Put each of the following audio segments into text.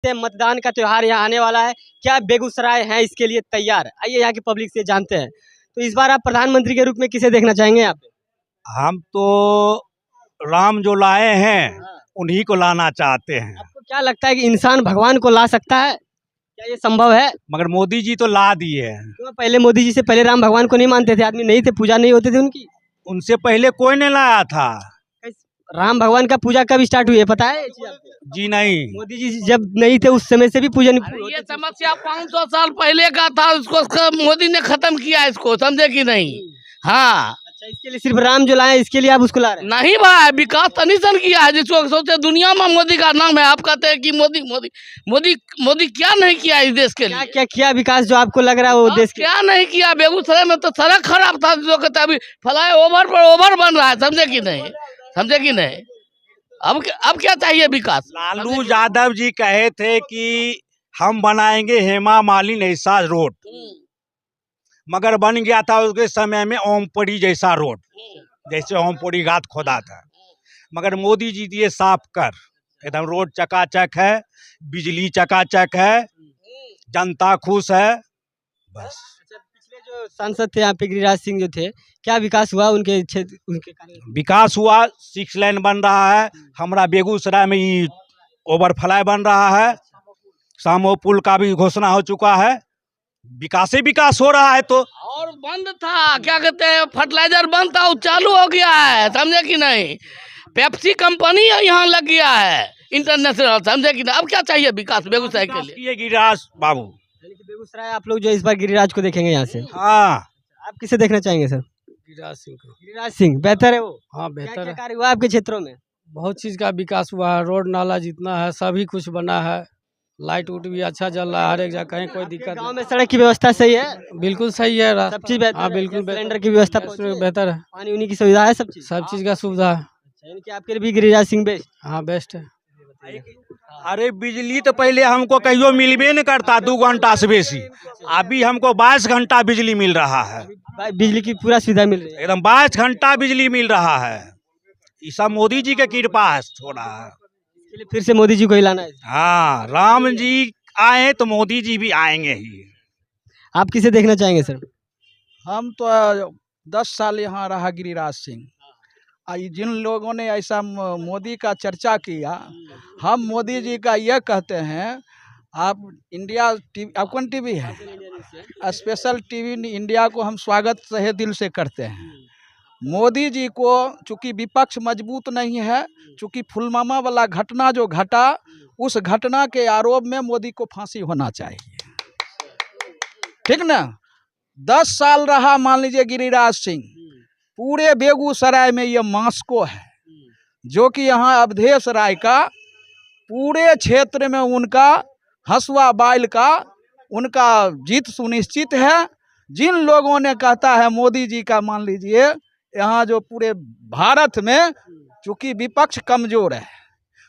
मतदान का त्योहार यहाँ आने वाला है, क्या बेगूसराय है इसके लिए तैयार? आइए यहाँ की पब्लिक से जानते हैं। तो इस बार आप प्रधानमंत्री के रूप में किसे देखना चाहेंगे यहाँ पे? हम तो राम जो लाए हैं उन्हीं को लाना चाहते हैं, आपको क्या लगता है कि इंसान भगवान को ला सकता है? क्या ये संभव है? मगर मोदी जी तो ला दिए हैं। क्यों पहले मोदी जी से पहले राम भगवान को नहीं मानते थे? आदमी नहीं थे, पूजा नहीं होती थी उनकी? उनसे पहले कोई नहीं लाया था। राम भगवान का पूजा कब स्टार्ट हुई है पता है ये चीज़ आपको? जी नहीं, मोदी जी जब नहीं थे उस समय से भी पूजन ये समस्या 500 साल पहले का था, उसको मोदी ने खत्म किया इसको, समझे कि नहीं? हाँ, अच्छा, इसके लिए सिर्फ राम जो लाए इसके लिए आप उसको ला रहे हैं? नहीं भाई, विकास तनिसन किया है जिसको सोचते दुनिया में मोदी का नाम है। आप कहते हैं कि मोदी मोदी मोदी मोदी क्या नहीं किया इस देश के क्या लिए? क्या किया विकास जो आपको लग रहा है वो अब देश के? क्या नहीं किया? बेगूसराय में तो सड़क खराब था, जो कहते अभी फ्लाई ओवर पर ओवर बन रहा है, समझे कि नहीं? समझे कि नहीं? अब क्या चाहिए विकास? लालू यादव जी कहे थे कि हम बनाएंगे हेमा मालिनी ऐसा रोड, मगर बन गया था उसके समय में ओमपुरी जैसा रोड, जैसे ओमपुरी घाट खोदा था। मगर मोदी जी दिए साफ कर, एकदम रोड चकाचक है, बिजली चकाचक है, जनता खुश है। बस अच्छा, पिछले जो सांसद थे यहाँ पे गिरिराज सिंह जो थे, क्या विकास हुआ उनके क्षेत्र उनके कारण? विकास हुआ, 6 लेन बन रहा है, हमारा बेगूसराय में ये ओवरफ्लाई बन रहा है, सामो पुल का भी घोषणा हो चुका है, विकास ही विकास हो रहा है। तो और बंद था, क्या कहते हैं, फर्टिलाइजर बंद था, वो चालू हो गया है, समझे कि नहीं? पेप्सी कंपनी यहाँ लग गया है इंटरनेशनल, समझे कि नहीं? अब क्या चाहिए विकास बेगूसराय के लिए? ये गिरिराज बाबू, यानी कि बेगूसराय आप लोग जो इस बार गिरिराज को देखेंगे यहाँ से, हाँ आप किसे देखना चाहेंगे सर? गिरिराज सिंह को। गिरिराज सिंह बेहतर है वो? हाँ, क्या बेहतर क्या है। कार्य हुआ आपके क्षेत्रों में? बहुत चीज का विकास हुआ है, रोड नाला जितना है सभी कुछ बना है, लाइट उट भी अच्छा जल रहा है, हर एक जगह कहीं कोई दिक्कत गांव में सड़क की व्यवस्था सही है? नहीं। बिल्कुल सही है, सब चीज बेहतर हाँ है? बिल्कुल गैस सिलेंडर की व्यवस्था पहुंची है? बेहतर है, पानी उनी की सुविधा है? सब चीज का सुविधा है। अच्छा, यानी कि आपके लिए भी गिरिराज सिंह बेस्ट? हाँ बेस्ट है। अरे बिजली तो पहले हमको कहियो मिलबे नहीं करता 2 घंटा से बेसी, अभी हमको 22 घंटा बिजली मिल रहा है, बिजली की पूरा सुविधा मिल रही है? एकदम 22 घंटा बिजली मिल रहा है। ये सब मोदी जी के कृपा है, छोड़ा है। इसके लिए फिर से मोदी जी को ही लाना है? हाँ, राम जी आए तो मोदी जी भी आएंगे ही। आप किसे देखना चाहेंगे सर? हम तो 10 साल यहाँ रहा गिरिराज सिंह। जिन लोगों ने ऐसा मोदी का चर्चा किया, हम मोदी जी का यह कहते हैं, आप इंडिया टीवी, आप कौन टीवी है, स्पेशल टीवी इंडिया को हम स्वागत तहे दिल से करते हैं। मोदी जी को चूँकि विपक्ष मजबूत नहीं है, चूँकि पुलवामा वाला घटना जो घटा, उस घटना के आरोप में मोदी को फांसी होना चाहिए, ठीक ना? 10 साल रहा मान लीजिए गिरिराज सिंह, पूरे बेगूसराय में ये मास्को है, जो कि यहाँ अवधेश राय का पूरे क्षेत्र में उनका हसुआ बाइल का उनका जीत सुनिश्चित है। जिन लोगों ने कहता है मोदी जी का, मान लीजिए यहाँ जो पूरे भारत में चूँकि विपक्ष कमजोर है,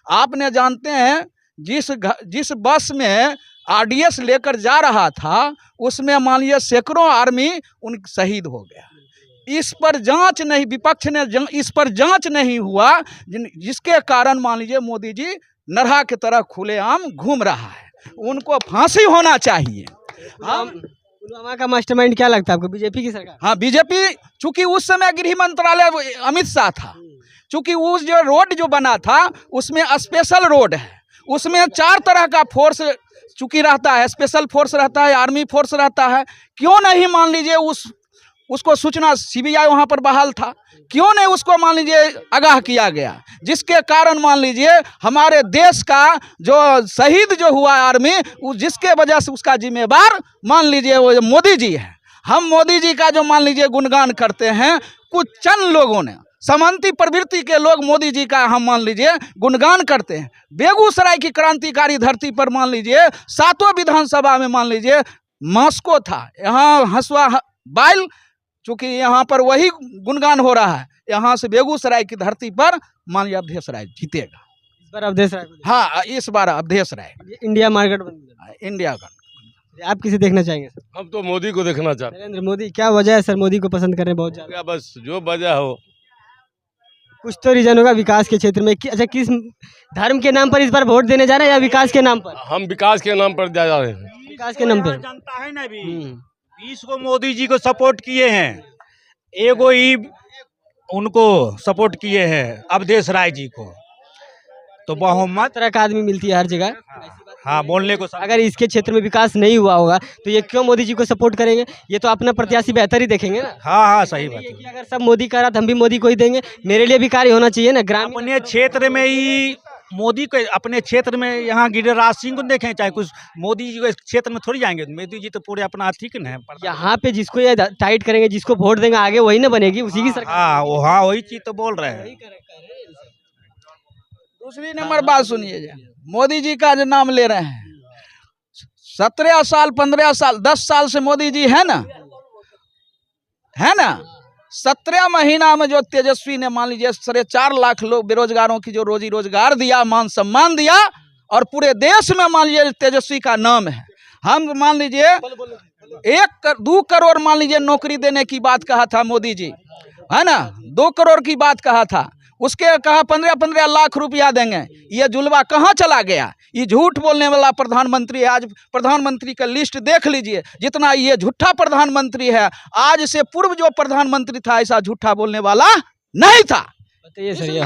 आपने जानते हैं जिस बस में आरडीएस लेकर जा रहा था, उसमें मान लीजिए सैकड़ों आर्मी उन शहीद हो गया। इस पर जांच नहीं, विपक्ष ने इस पर जांच नहीं हुआ, जिसके कारण मान लीजिए मोदी जी नरहा की तरह खुलेआम घूम रहा है, उनको फांसी होना चाहिए। पुलवामा का मास्टरमाइंड क्या लगता है आपको? बीजेपी की सरकार? हाँ, बीजेपी, चूंकि उस समय गृह मंत्रालय अमित शाह था, चूंकि उस जो रोड जो बना था उसमें स्पेशल रोड है, उसमें 4 तरह का फोर्स चूंकि रहता है, स्पेशल फोर्स रहता है, आर्मी फोर्स रहता है, क्यों नहीं मान लीजिए उसको सूचना, सीबीआई वहाँ पर बहाल था, क्यों नहीं उसको मान लीजिए आगाह किया गया, जिसके कारण मान लीजिए हमारे देश का जो शहीद जो हुआ आर्मी, जिसके वजह से उसका जिम्मेवार मान लीजिए वो मोदी जी है। हम मोदी जी का जो मान लीजिए गुणगान करते हैं, कुछ चंद लोगों ने, सामंती प्रवृत्ति के लोग मोदी जी का हम मान लीजिए गुणगान करते हैं। बेगूसराय की क्रांतिकारी धरती पर मान लीजिए 7 विधानसभा में मान लीजिए मास्को था, यहाँ हसुआ बाइल, चूँकि यहाँ पर वही गुणगान हो रहा है, यहाँ से बेगूसराय की धरती पर मान लीजिए अवधेश राय जीतेगा इस बार अवधेश राय? हाँ, इस बार Awadhesh Rai, India market India का। आप किसे देखना चाहेंगे सर? हम तो मोदी को देखना चाहते नरेंद्र मोदी। क्या वजह है सर मोदी को पसंद कर रहे हैं बहुत ज्यादा? हैं, बस जो वजह हो। कुछ तो रीजन होगा विकास के क्षेत्र में अच्छा किस धर्म के नाम पर इस बार वोट देने जा रहे हैं या विकास के नाम पर? हम विकास के नाम पर जा रहे हैं। विकास के नाम पर जनता है ना अभी 20 को मोदी जी को सपोर्ट किए हैं, एगो ही उनको सपोर्ट किए हैं अवधेश राय जी को, तो बहुमत तरह का आदमी मिलती है हर जगह। हाँ बोलने को अगर इसके क्षेत्र में विकास नहीं हुआ होगा तो ये क्यों मोदी जी को सपोर्ट करेंगे? ये तो अपना प्रत्याशी बेहतर ही देखेंगे ना। हाँ सही बात है। कि अगर सब मोदी कर रहा तो हम भी मोदी को ही देंगे, मेरे लिए भी कार्य होना चाहिए ना। ग्रामीण अपने क्षेत्र में ही मोदी को, अपने क्षेत्र में यहाँ गिरिराज सिंह को देखें, चाहे कुछ मोदी जी के क्षेत्र में थोड़ी जाएंगे, मोदी जी तो पूरे अपना ठीक न है। यहाँ पे जिसको ये टाइट करेंगे, जिसको वोट देंगे आगे वही ना बनेगी, उसी की सरकार। हाँ वही चीज तो बोल रहे हैं। दूसरी नंबर बात सुनिए, मोदी जी का जो नाम ले रहे हैं, 17 साल 15 साल 10 साल से मोदी जी है ना 17 महीना में जो तेजस्वी ने मान लीजिए 4.5 लाख लोग बेरोजगारों की जो रोजी रोजगार दिया, मान सम्मान दिया, और पूरे देश में मान लीजिए तेजस्वी का नाम है। हम मान लीजिए 2 करोड़ मान लीजिए नौकरी देने की बात कहा था मोदी जी, है ना, 2 करोड़ की बात कहा था, उसके कहा 15-15 लाख रुपया देंगे। ये जुलवा कहाँ चला गया? ये झूठ बोलने वाला प्रधानमंत्री है। आज प्रधानमंत्री का लिस्ट देख लीजिए, जितना ये झूठा प्रधानमंत्री है, आज से पूर्व जो प्रधानमंत्री था ऐसा झूठा बोलने वाला नहीं था। बताइए सर।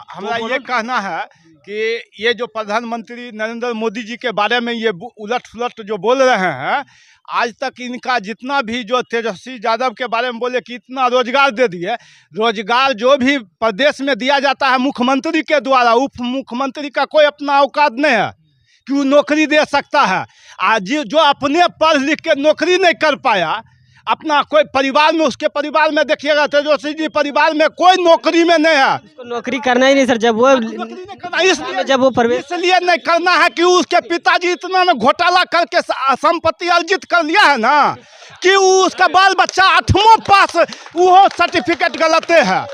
हमारा ये कहना है कि ये जो प्रधानमंत्री नरेंद्र मोदी जी के बारे में ये उलट फुलट जो बोल रहे हैं, आज तक इनका जितना भी जो तेजस्वी यादव के बारे में बोले कि इतना रोजगार दे दिए, रोजगार जो भी प्रदेश में दिया जाता है मुख्यमंत्री के द्वारा, उप मुख्यमंत्री का कोई अपना औकात नहीं है कि वो नौकरी दे सकता है। आज जो अपने पढ़ लिख के नौकरी नहीं कर पाया, अपना कोई परिवार में, उसके परिवार में देखिएगा तेजस्वी जी परिवार में कोई नौकरी में नहीं है। उसको नौकरी करना ही नहीं सर, जब वो नौकरी नहीं करना, इसलिए जब वो प्रवेश इसलिए नहीं करना है कि उसके पिताजी इतना में घोटाला करके संपत्ति अर्जित कर लिया है ना, कि उसका बाल बच्चा 8वां पास, वो सर्टिफिकेट गलते है,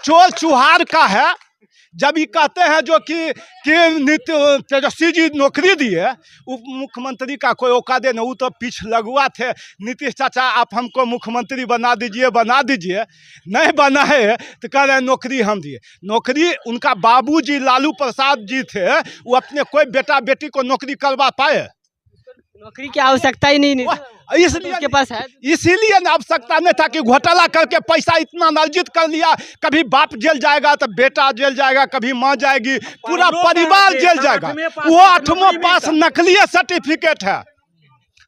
चोर चुहार का है। जब ये कहते हैं जो कि तेजस्वी जी नौकरी दिए, उप मुख्यमंत्री का कोई औकात नहीं, वो तो पीछ लगुआ थे। नीतीश चाचा आप हमको मुख्यमंत्री बना दीजिए, नहीं बना है तो कह रहे हैं नौकरी हम दिए। नौकरी उनका बाबूजी लालू प्रसाद जी थे, वो अपने कोई बेटा बेटी को नौकरी करवा पाए? नौकरी की आवश्यकता ही नहीं, इसलिए उसके पास है, इसीलिए आवश्यकता नहीं था कि घोटाला करके पैसा इतना अर्जित कर लिया। कभी बाप जेल जाएगा तो बेटा जेल जाएगा, कभी माँ जाएगी, पूरा परिवार जेल जाएगा। वो 8वां पास नकली सर्टिफिकेट है।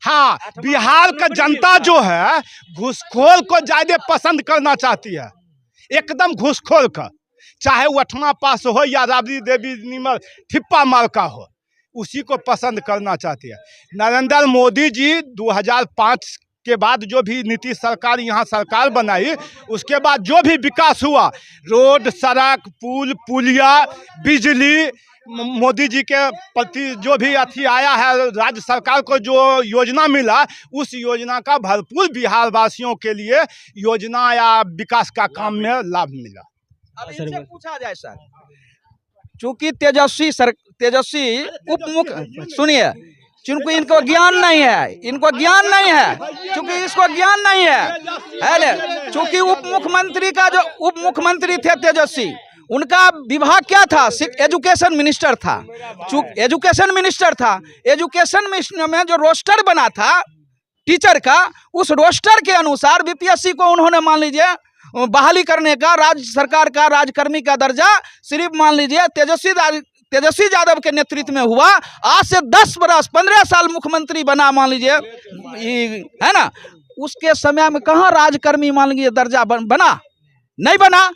हाँ, बिहार का जनता जो है घूसखोर को ज्यादा पसंद करना चाहती है, एकदम घूसखोर का, चाहे वो 8वां पास हो या राबड़ी देवी नीमर ठिप्पा मार का हो, उसी को पसंद करना चाहती है। नरेंद्र मोदी जी 2005 के बाद जो भी नीतीश सरकार यहाँ सरकार बनाई, उसके बाद जो भी विकास हुआ, रोड, सड़क, पुल, पुलिया, बिजली, मोदी जी के प्रति जो भी अथी आया है, राज्य सरकार को जो योजना मिला, उस योजना का भरपूर बिहार वासियों के लिए योजना या विकास का काम में लाभ मिला। अब इनसे पूछा जाए सर, चूंकि तेजस्वी उप मुख्य, सुनिए, चूंकि इनको ज्ञान नहीं है, चूंकि इसको ज्ञान नहीं है, चूंकि उप मुख्यमंत्री का जो उप मुख्यमंत्री थे तेजस्वी, उनका विभाग क्या था? एजुकेशन मिनिस्टर था। एजुकेशन मिनिस्टर में जो रोस्टर बना था टीचर का, उस रोस्टर के अनुसार बीपीएससी को उन्होंने मान लीजिए बहाली करने का, राज्य सरकार का राजकर्मी का दर्जा सिर्फ मान लीजिए तेजस्वी यादव के नेतृत्व में हुआ। आज से 10 बरस 15 साल मुख्यमंत्री बना मान लीजिए, है ना, उसके समय में कहाँ राजकर्मी मान लीजिए दर्जा बना? नहीं बना।